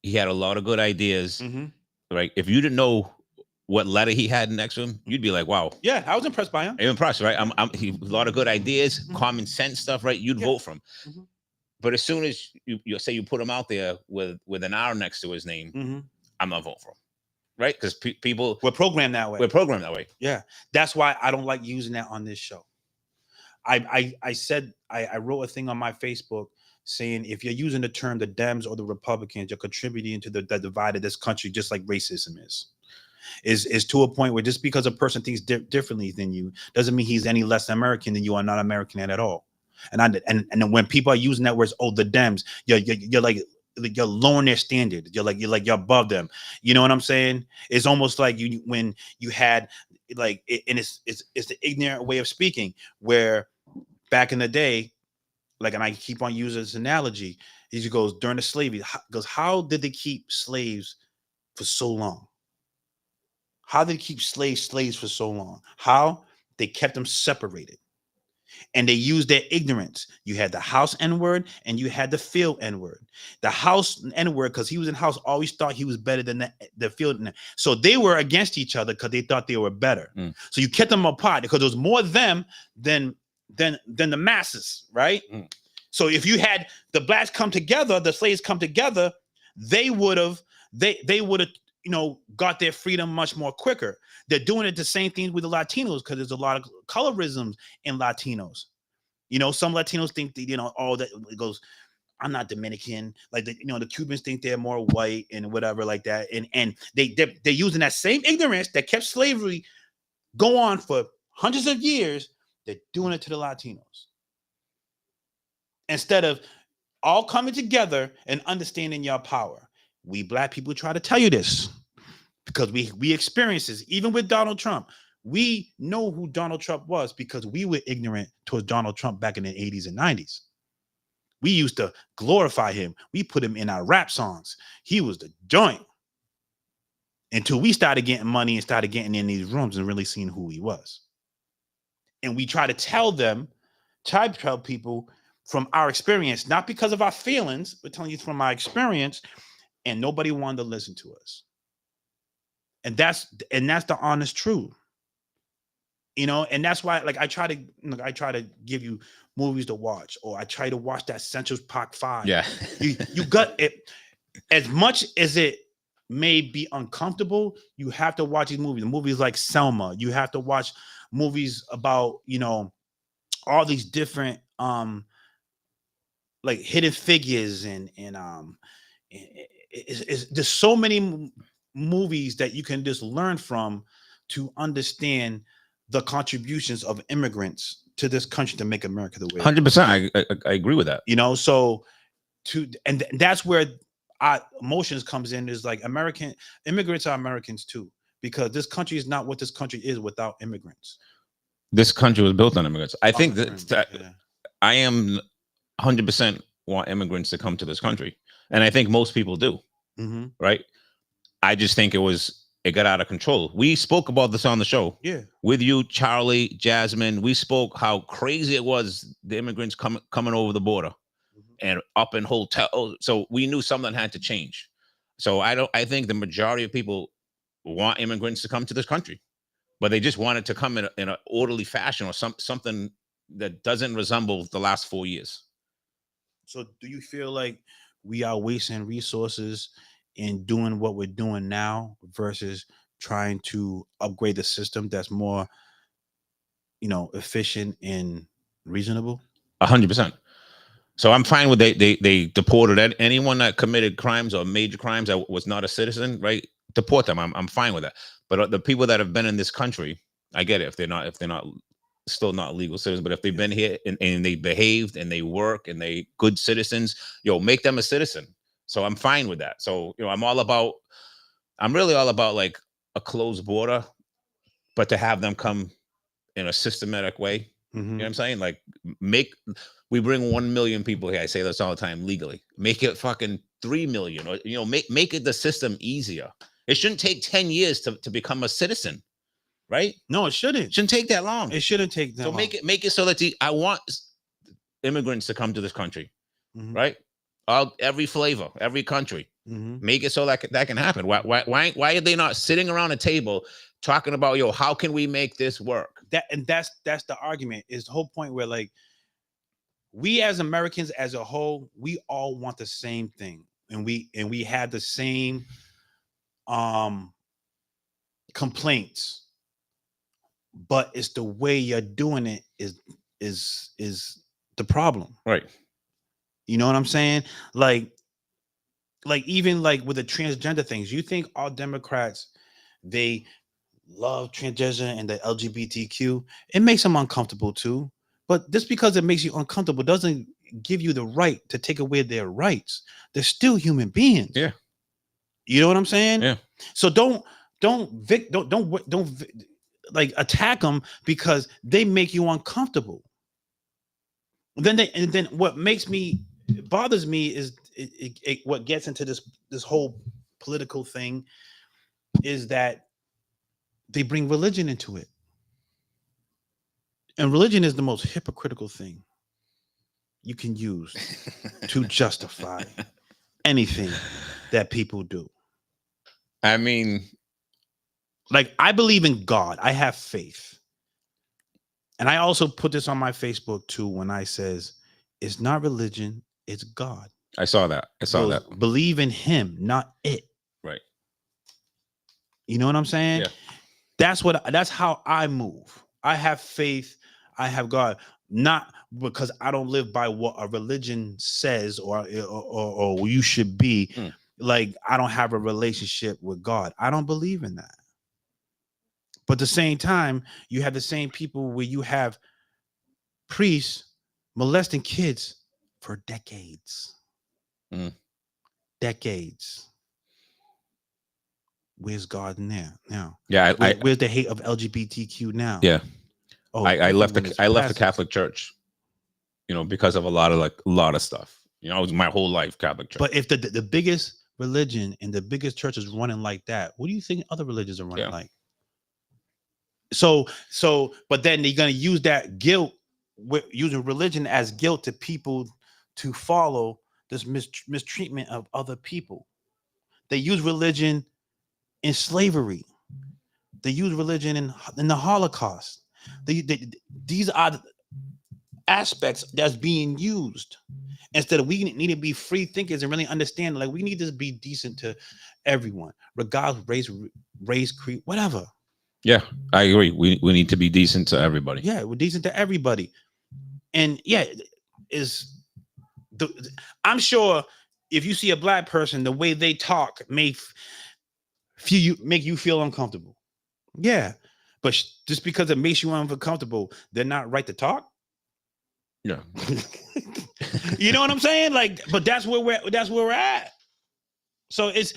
He had a lot of good ideas. Mm-hmm. Right. If you didn't know what letter he had next to him, you'd be like, wow. Yeah, I was impressed by him. I'm impressed, right? He a lot of good ideas, common sense stuff, right? You'd vote for him. Mm-hmm. But as soon as you say you put him out there with an R next to his name, I'm not voting for him. Right? Because people we're programmed that way. We're programmed that way. Yeah. That's why I don't like using that on this show. I said I wrote a thing on my Facebook saying if you're using the term the Dems or the Republicans, you're contributing to the divide of this country, just like racism is to a point where just because a person thinks differently than you doesn't mean he's any less American than you are not American at all. And when people are using that words, oh, the Dems, you're like you're lowering their standard. You're above them. You know what I'm saying? It's almost like when you had like, and it's the ignorant way of speaking where back in the day, like, and I keep on using this analogy. He goes during the slavery. Goes, how did they keep slaves for so long? How did they keep slaves for so long? How they kept them separated, and they used their ignorance. You had the house N-word and you had the field N-word. The house N-word, because he was in house, always thought he was better than the field. So they were against each other because they thought they were better. So you kept them apart because there was more them than the masses, right? So if you had the blacks come together, the slaves come together, they would have got their freedom much more quicker. They're doing it the same thing with the Latinos because there's a lot of colorism in Latinos. Some Latinos think that, that it goes, I'm not Dominican. Like the Cubans think they're more white and whatever like that. And they're using that same ignorance that kept slavery go on for hundreds of years. They're doing it to the Latinos. Instead of all coming together and understanding your power. We black people try to tell you this because we experience this. Even with Donald Trump, we know who Donald Trump was because we were ignorant towards Donald Trump back in the 80s and 90s. We used to glorify him. We put him in our rap songs. He was the joint. Until we started getting money and started getting in these rooms and really seeing who he was. And we try to tell people from our experience, not because of our feelings, we're telling you from our experience, and nobody wanted to listen to us. And that's the honest truth. And that's why, like, I try to give you movies to watch, or I try to watch that Central Park 5. Yeah. you got it. As much as it may be uncomfortable, you have to watch these movies. Movies like Selma. You have to watch movies about, all these different like hidden figures and there's so many movies that you can just learn from to understand the contributions of immigrants to this country to make America the way. 100%. I agree with that. So and that's where our emotions comes in, is like immigrants are Americans too, because this country is not what this country is without immigrants. This country was built on immigrants. I think Immigrants, that yeah. I am 100% want immigrants to come to this country, and I think most people do. Mm-hmm. Right? I just think it got out of control. We spoke about this on the show. Yeah. With you, Charlie, Jasmine. We spoke how crazy it was, the immigrants coming over the border and up in hotels. So we knew something had to change. So I think the majority of people want immigrants to come to this country, but they just want it to come in an orderly fashion or something that doesn't resemble the last 4 years. So do you feel like we are wasting resources in doing what we're doing now versus trying to upgrade the system that's more, efficient and reasonable? 100%. So I'm fine with they deported anyone that committed crimes or major crimes that was not a citizen, right? Deport them. I'm fine with that. But the people that have been in this country, I get it if they're not still not legal citizens, but if they've been here and they behaved and they work and they good citizens, make them a citizen. So I'm fine with that. So I'm really all about like a closed border, but to have them come in a systematic way. You know what I'm saying? Like we bring 1 million people here. I say this all the time legally. Make it fucking 3 million, or make it the system easier. It shouldn't take 10 years to become a citizen, right? No, it shouldn't. It shouldn't take that long. It shouldn't take that so long. Make it so that I want immigrants to come to this country, right? Every flavor, every country. Make it so that can happen. Why are they not sitting around a table talking about how can we make this work? That's the argument. Is the whole point where like we as Americans as a whole, we all want the same thing, and we have the same complaints, but it's the way you're doing it is the problem, right? You know what I'm saying? Like even like with the transgender things, you think all Democrats they love transgender and the LGBTQ? It makes them uncomfortable too. But just because it makes you uncomfortable doesn't give you the right to take away their rights. They're still human beings. Yeah. You know what I'm saying? Yeah. So don't like attack them because they make you uncomfortable. Then what bothers me is what gets into this whole political thing is that they bring religion into it. And religion is the most hypocritical thing you can use to justify anything that people do. I mean, like, I believe in God. I have faith. And I also put this on my Facebook too when I says, it's not religion, it's God. I saw that. That. Believe in him, not it. Right. You know what I'm saying? Yeah. That's how I move. I have faith. I have God, not because I don't live by what a religion says or you should be. Like, I don't have a relationship with God. I don't believe in that. But at the same time, you have the same people where you have priests molesting kids for decades. Decades. Where's God in there now? Yeah, where's the hate of LGBTQ now? Yeah. Oh, I left the Catholic Church, because of a lot of stuff. It was my whole life Catholic Church. But if the biggest religion and the biggest church is running like that, what do you think other religions are running like? So, but then they're gonna use that guilt, using religion as guilt to people to follow this mistreatment of other people. They use religion in slavery. They use religion in the Holocaust. These are aspects that's being used. Instead of, we need to be free thinkers and really understand, like, we need to be decent to everyone, regardless race, creed, whatever. Yeah, I agree. We need to be decent to everybody. Yeah, we're decent to everybody. And yeah, I'm sure if you see a black person, the way they talk make you feel uncomfortable. Yeah. But just because it makes you uncomfortable, they're not right to talk. Yeah. You know what I'm saying? Like, but that's where we're at. So it's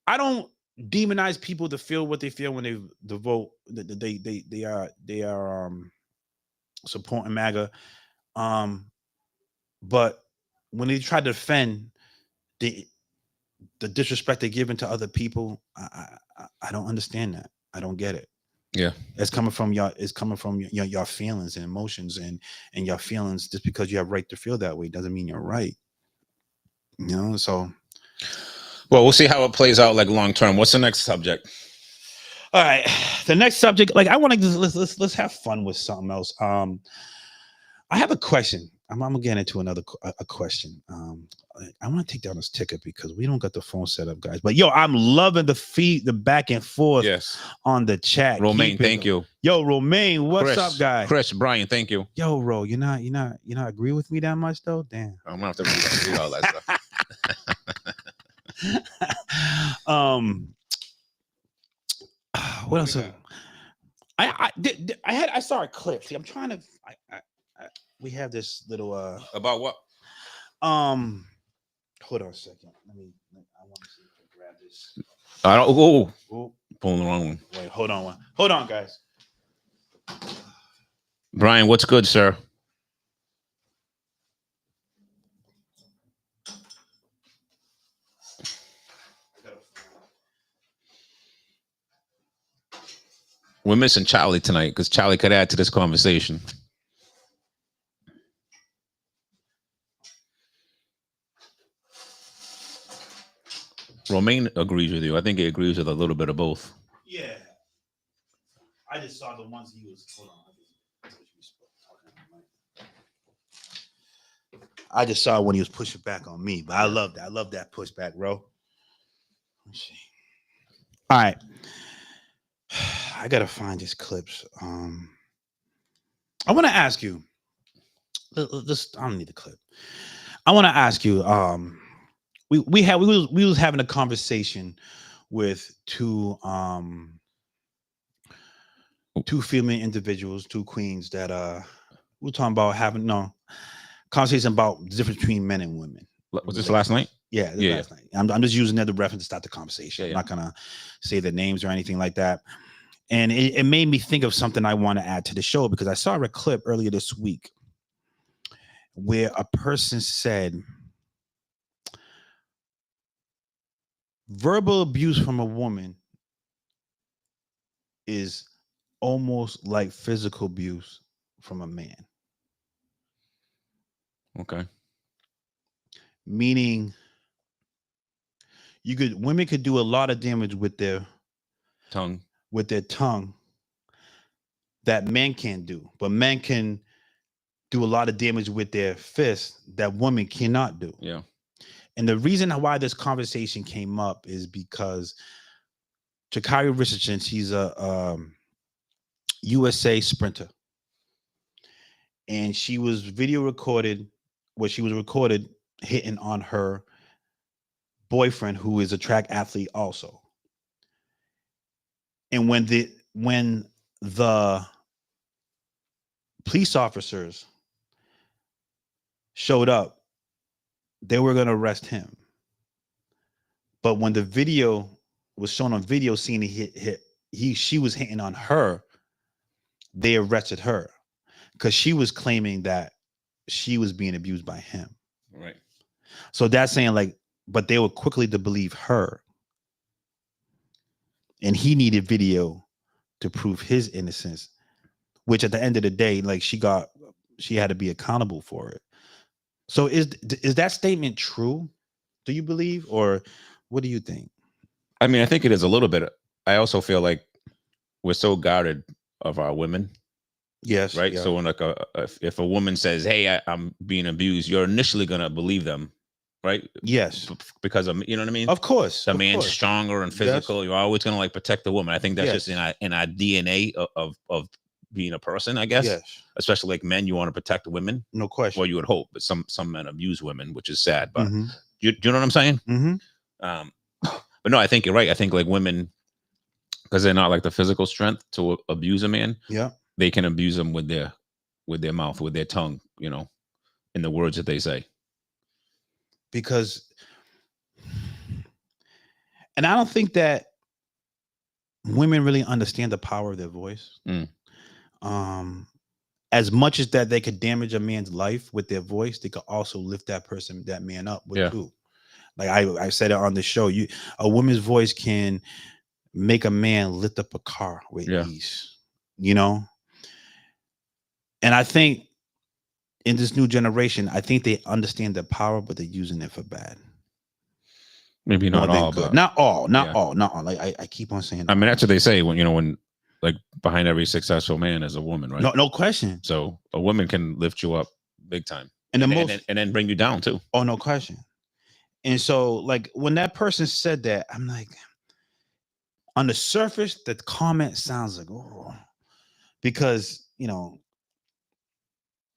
I don't demonize people to feel what they feel when they vote. They are supporting MAGA. But when they try to defend the disrespect they're giving to other people, I don't understand that. I don't get it. Yeah. It's coming from y'all. It's coming from your feelings and emotions and your feelings. Just because you have right to feel that way doesn't mean you're right. So. Well, we'll see how it plays out like long term. What's the next subject? All right, the next subject. Like I want to let's have fun with something else. I have a question. I'm gonna get into a question. I want to take down this ticket because we don't got the phone set up, guys. But yo, I'm loving the back and forth on the chat. Romaine, thank you. Yo, Romaine, what's up, guy? Chris, Brian, thank you. Yo, Ro, you're not agree with me that much though? Damn. I'm gonna have to read all that stuff. What else? I saw a clip. See, I'm trying to. We have this little. About what? Hold on a second. I want to see if I can grab this. I don't. Oh, pulling the wrong one. Wait, hold on, guys. Brian, what's good, sir? We're missing Charlie tonight because Charlie could add to this conversation. Romaine agrees with you. I think he agrees with a little bit of both. Yeah. I just saw the ones he was. Hold on. I just saw when he was pushing back on me, but I love that. I love that pushback, bro. Let's see. All right. I gotta find these clips. I want to ask you. I don't need the clip. I want to ask you. We was having a conversation with two female individuals, two queens that we were talking about having conversation about the difference between men and women. Was this last night? Yeah, last night. I'm just using that to reference to start the conversation. I'm not gonna say the names or anything like that. And it made me think of something I want to add to the show because I saw a clip earlier this week where a person said verbal abuse from a woman is almost like physical abuse from a man. Okay. Meaning women could do a lot of damage with their tongue that men can't do, but men can do a lot of damage with their fists that women cannot do. Yeah. And the reason why this conversation came up is because Sha'Carri Richardson, she's a USA sprinter, and she was recorded hitting on her boyfriend, who is a track athlete also. And when the police officers showed up, they were going to arrest him. But when the video was shown on video, seeing she was hitting on her, they arrested her because she was claiming that she was being abused by him. Right. So that's saying but they were quickly to believe her. And he needed video to prove his innocence, which at the end of the day, she had to be accountable for it. So is that statement true? Do you believe, or what do you think? I mean, I think it is a little bit. I also feel like we're so guarded of our women. Yes. Right. Yeah. So when if a woman says, "Hey, I'm being abused," you're initially gonna believe them. Right. Yes. Because you know what I mean? Of course. The man's stronger and physical. Yes. You're always going to protect the woman. I think that's just in our DNA of being a person, I guess. Yes. Especially like men, you want to protect women. No question. Well, you would hope, but some men abuse women, which is sad. But you know what I'm saying? Mm-hmm. But no, I think you're right. I think women, because they're not the physical strength to abuse a man. Yeah. They can abuse them with their mouth, with their tongue, in the words that they say. Because, and I don't think that women really understand the power of their voice. Mm. Um, as much as that they could damage a man's life with their voice, they could also lift that man up with Yeah. too. Like I said it on the show, a woman's voice can make a man lift up a car with Yeah. ease, you know? And I think in this new generation, I think they understand the power, but they're using it for bad. Maybe More not than all, good. but Not all, not yeah. all, not all. Like I keep on saying I mean, all. that's what they say when when like behind every successful man is a woman, right? No question. So a woman can lift you up big time, And the and most then bring you down too. oh no question. And so like when that person said that, I'm like, on the surface, the comment sounds like, oh, because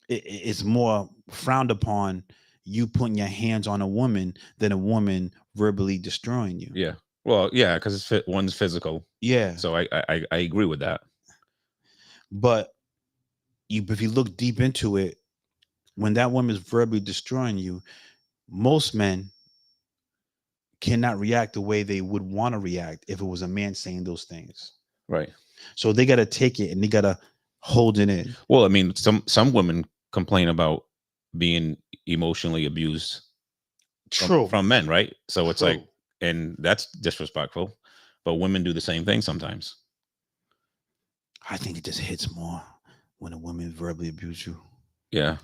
it's more frowned upon you putting your hands on a woman than a woman verbally destroying you. Yeah. Well, yeah, because one's physical. Yeah. So I agree with that. But if you look deep into it, when that woman is verbally destroying you, most men cannot react the way they would want to react if it was a man saying those things. Right. So they got to take it and they got to hold it in. Well, I mean, some women complain about being emotionally abused True. from men, right? So it's like, True. and that's disrespectful. But women do the same thing sometimes. I think it just hits more when a woman verbally abuses you. Yeah.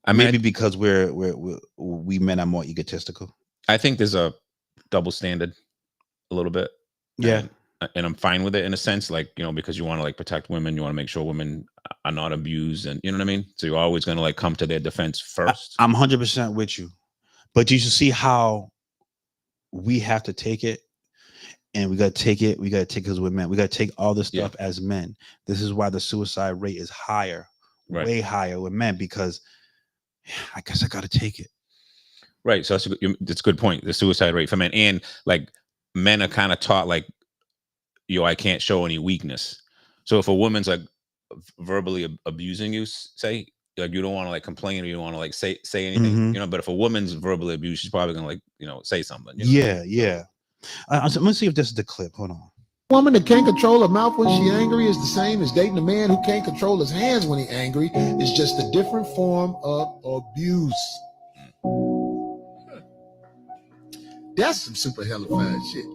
I mean, Maybe because we men are more egotistical. I think there's a double standard a little bit. Yeah. And I'm fine with it in a sense, like, because you want to like protect women, you want to make sure women are not abused, and you know what I mean? So you're always going to like come to their defense first. I'm 100% with you. But you should see how we have to take it. And we got to take it. We got to take it as we're men. We got to take all this stuff as men. This is why the suicide rate is higher, way higher with men, because I guess I got to take it. Right. So that's a good point. The suicide rate for men, and like men are kind of taught like, I can't show any weakness. So if a woman's like verbally abusing you, say, like you don't want to like complain or you don't want to like say anything, but if a woman's verbally abused, she's probably gonna like say something. Yeah. Let me see if this is the clip. Hold on. Woman that can't control her mouth when she angry is the same as dating a man who can't control his hands when he angry. It's just a different form of abuse. That's some super hellified shit.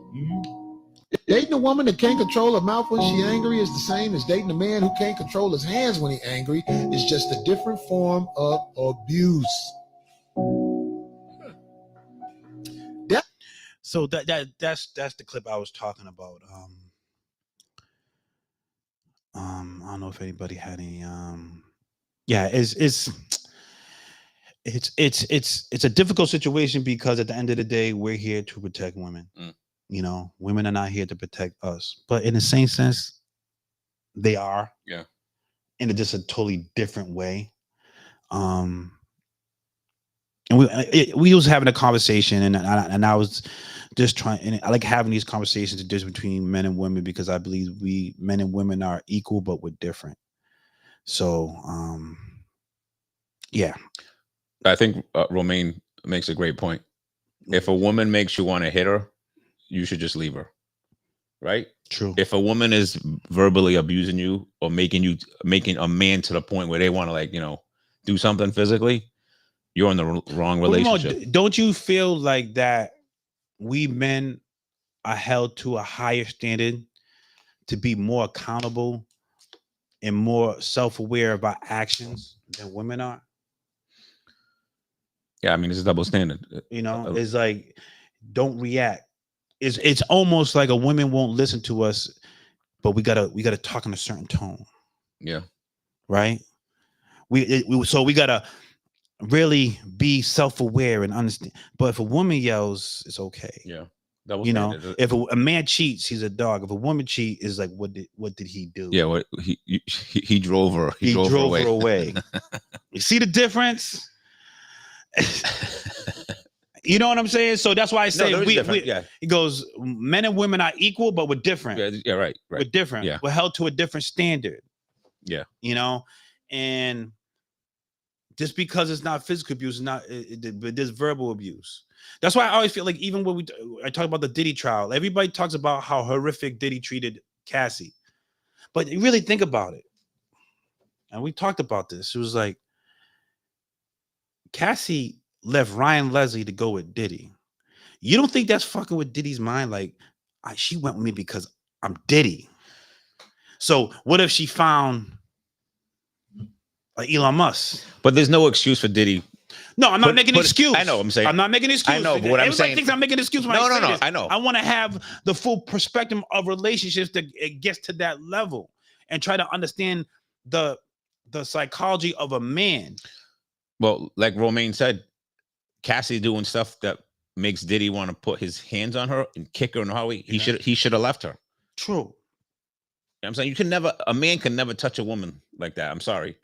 Dating a woman that can't control her mouth when she angry is the same as dating a man who can't control his hands when he angry. It's just a different form of abuse. So that's the clip I was talking about. I don't know if anybody had any. Yeah, it's a difficult situation because at the end of the day, we're here to protect women. Women are not here to protect us, but in the same sense, they are. Yeah. In just a totally different way. And we was having a conversation, and I was just trying, and I like having these conversations just between men and women because I believe men and women are equal, but we're different. So, yeah. I think Romaine makes a great point. If a woman makes you want to hit her, you should just leave her. Right? True. If a woman is verbally abusing you or making a man to the point where they want to like, do something physically, you're in the wrong relationship. Don't you feel like that we men are held to a higher standard to be more accountable and more self-aware of our actions than women are? Yeah, I mean, it's a double standard. It's like, don't react. It's almost like a woman won't listen to us, but we gotta talk in a certain tone. Yeah. Right. So we gotta really be self-aware and understand. But if a woman yells, it's okay. Yeah. If a man cheats, he's a dog. If a woman cheats, is like, what did he do? Yeah, what he drove her. He drove her away. You see the difference? You know what I'm saying? So that's why I say he goes, men and women are equal, but we're different. Yeah, right. We're different. Yeah. We're held to a different standard. Yeah. And just because it's not physical abuse, but there's verbal abuse. That's why I always feel like even when I talk about the Diddy trial, everybody talks about how horrific Diddy treated Cassie. But you really think about it, and we talked about this. It was like Cassie left Ryan Leslie to go with Diddy. You don't think that's fucking with Diddy's mind? Like, she went with me because I'm Diddy. So what if she found like Elon Musk? But there's no excuse for Diddy. No, I'm not making an excuse. I know. I'm saying I'm not making an excuse. I know, but what I'm Everybody saying, thinks I'm making an excuse when I say this. I know. I want to have the full perspective of relationships that it gets to that level and try to understand the psychology of a man. Well, like Romaine said, Cassie doing stuff that makes Diddy want to put his hands on her and kick her in the hallway. He should have left her. True. You know what I'm saying, a man can never touch a woman like that. I'm sorry,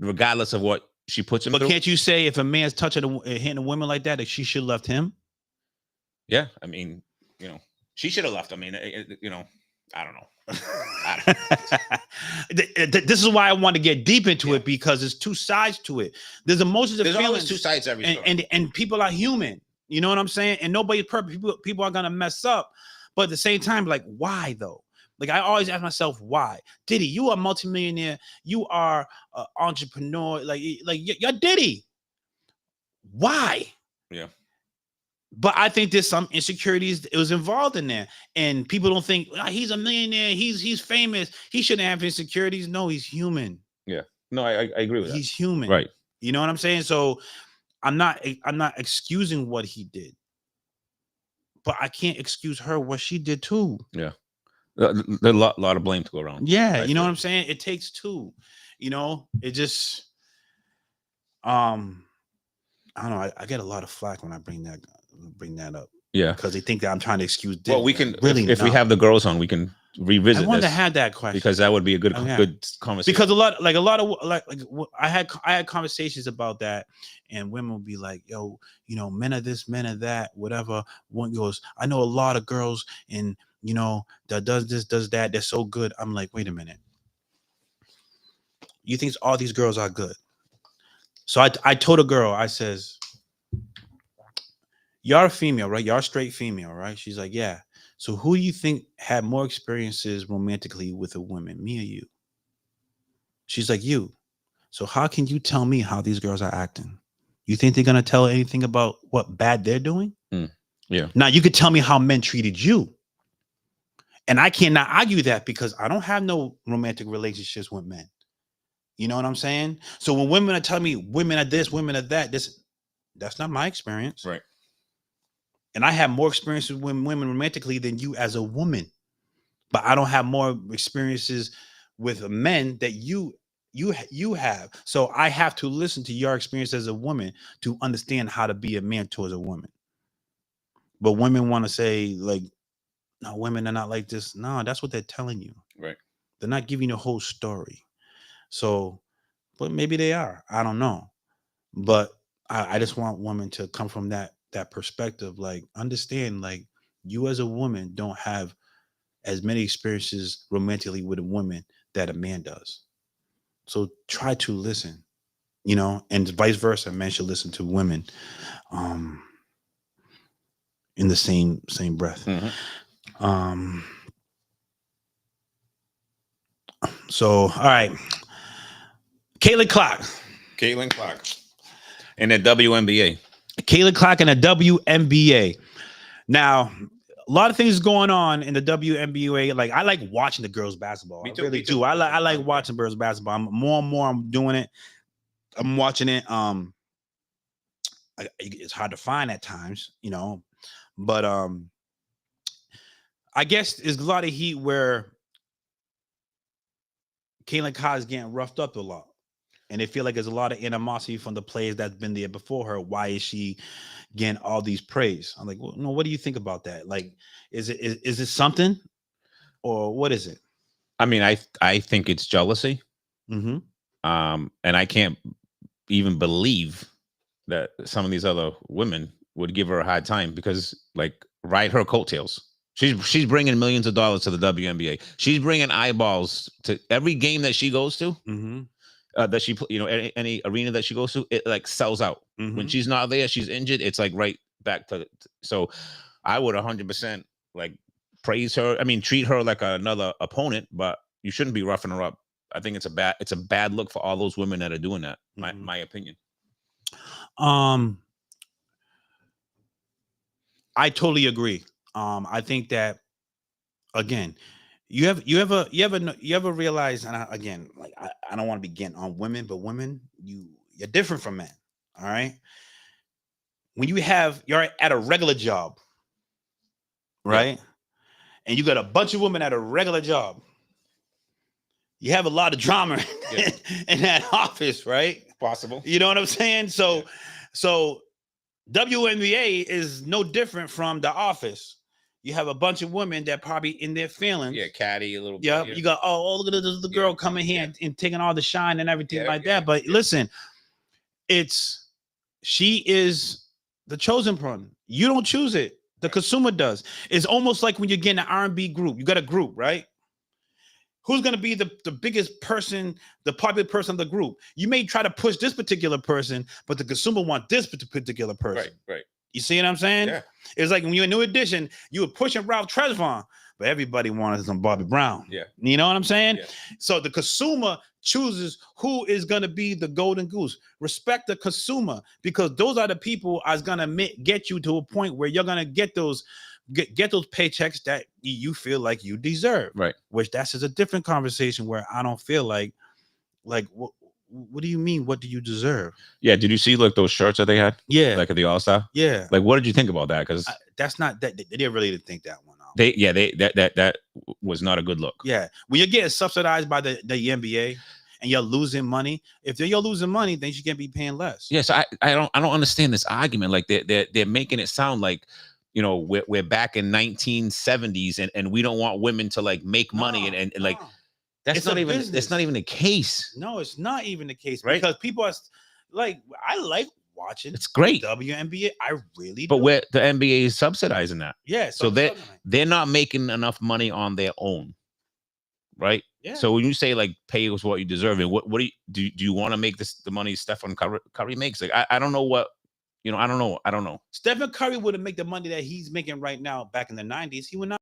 regardless of what she puts him through. But can't you say if a man's hitting a woman like that she should have left him? Yeah, I mean, she should have left. I mean, I don't know. This is why I want to get deep into it, because there's two sides to it. There's emotions and feelings. Always two sides to every story. And people are human. You know what I'm saying? And nobody's perfect. People are gonna mess up. But at the same time, like, why though? Like, I always ask myself, why? Diddy, you are a multimillionaire. You are an entrepreneur. Like you're Diddy. Why? Yeah. But I think there's some insecurities it was involved in there, and people don't think he's a millionaire, he's famous, he shouldn't have insecurities. No, he's human. Yeah, no, I agree with that. He's human, right? You know what I'm saying? So I'm not excusing what he did, but I can't excuse her what she did too. Yeah, there's a lot of blame to go around. Yeah, you know what I'm saying? It takes two. It just I don't know. I get a lot of flack when I bring that up. Yeah, because they think that I'm trying to excuse. Diddy. Well, we can really if we have the girls on, we can revisit. I want this to have that question because that would be a good conversation. Because a lot of I had conversations about that, and women would be like, "Yo, men are this, men are that, whatever." One goes, "I know a lot of girls, and that does this, does that. They're so good." I'm like, wait a minute. You think all these girls are good? So I told a girl, I says, "You're a female, right? You're a straight female, right?" She's like, "Yeah." So who do you think had more experiences romantically with a woman, me or you? She's like, "You." So how can you tell me how these girls are acting? You think they're going to tell anything about what bad they're doing? Yeah. Now you could tell me how men treated you. And I cannot argue that because I don't have no romantic relationships with men. You know what I'm saying? So when women are telling me women are this, women are that, that's not my experience. Right. And I have more experiences with women romantically than you as a woman. But I don't have more experiences with men that you have. So I have to listen to your experience as a woman to understand how to be a man towards a woman. But women want to say, like, no, women are not like this. No, that's what they're telling you. Right. They're not giving you the whole story. So, but maybe they are. I don't know. But I just want women to come from that perspective. Like, understand, like, you as a woman don't have as many experiences romantically with a woman that a man does. So try to listen, and vice versa. Men should listen to women in the same breath. Mm-hmm. So, all right. Caitlin Clark. In the WNBA. Caitlin Clark in the WNBA. Now, a lot of things going on in the WNBA. Like, I like watching the girls basketball. Me too, I really me too. do. I like watching girls basketball. More and more I'm doing it. I'm watching it. It's hard to find at times, but I guess there's a lot of heat where Caitlin Clark is getting roughed up a lot. And they feel like there's a lot of animosity from the players that's been there before her. Why is she getting all these praise? I'm like, well, no, what do you think about that? Like, is it something, or what is it? I mean, I think it's jealousy. Mm-hmm. And I can't even believe that some of these other women would give her a hard time because, like, ride her coattails. She's bringing millions of dollars to the WNBA. She's bringing eyeballs to every game that she goes to. Mm-hmm. That she, any arena that she goes to, it like sells out. Mm-hmm. When she's not there, she's injured. It's like right back to. So, I would 100% like praise her. I mean, treat her like another opponent, but you shouldn't be roughing her up. I think it's a bad look for all those women that are doing that. My opinion. I totally agree. I think that again, you ever realize, and again, like I don't want to be getting on women, but women, you're different from men. All right. When you're at a regular job, right? Yeah. And you got a bunch of women at a regular job. You have a lot of drama in that office, right? Possible. You know what I'm saying? So WNBA is no different from The Office. You have a bunch of women that probably in their feelings. Yeah, catty a little bit. Yeah, you got, oh, look at the girl coming here and taking all the shine and everything like that. But listen, she is the chosen one. You don't choose it. The consumer does. It's almost like when you get in an R&B group. You got a group, right? Who's going to be the biggest person, the popular person of the group? You may try to push this particular person, but the consumer want this particular person. Right. You see what I'm saying? Yeah. It's like when you're in New Edition, you were pushing Ralph Tresvant, but everybody wanted some Bobby Brown. Yeah. You know what I'm saying? Yeah. So the consumer chooses who is going to be the golden goose. Respect the consumer, because those are the people that's going to get you to a point where you're going to get those paychecks that you feel like you deserve. Right. Which that's just a different conversation where I don't feel like what do you mean? What do you deserve? Yeah. Did you see like those shirts that they had? Yeah. Like at the All-Star? Yeah. Like, what did you think about that? Because that's not that they didn't really think that one out. That was not a good look. Yeah. When you're getting subsidized by the NBA and you're losing money, if you're losing money, then you can't be paying less. Yes. I don't understand this argument. Like they're making it sound like, you know, we're back in 1970s and we don't want women to like make money and like that's not even the case. No, it's not even the case, right? Because people are like, I like watching. It's great. WNBA, I really but do. Where the NBA is subsidizing that. Yeah. So they're not making enough money on their own. Right. Yeah. So when you say like pay us what you deserve, and what do you want to make the money Stephen Curry makes? Like I don't know what. You know, I don't know. Stephen Curry wouldn't make the money that he's making right now back in the 90s. He would not.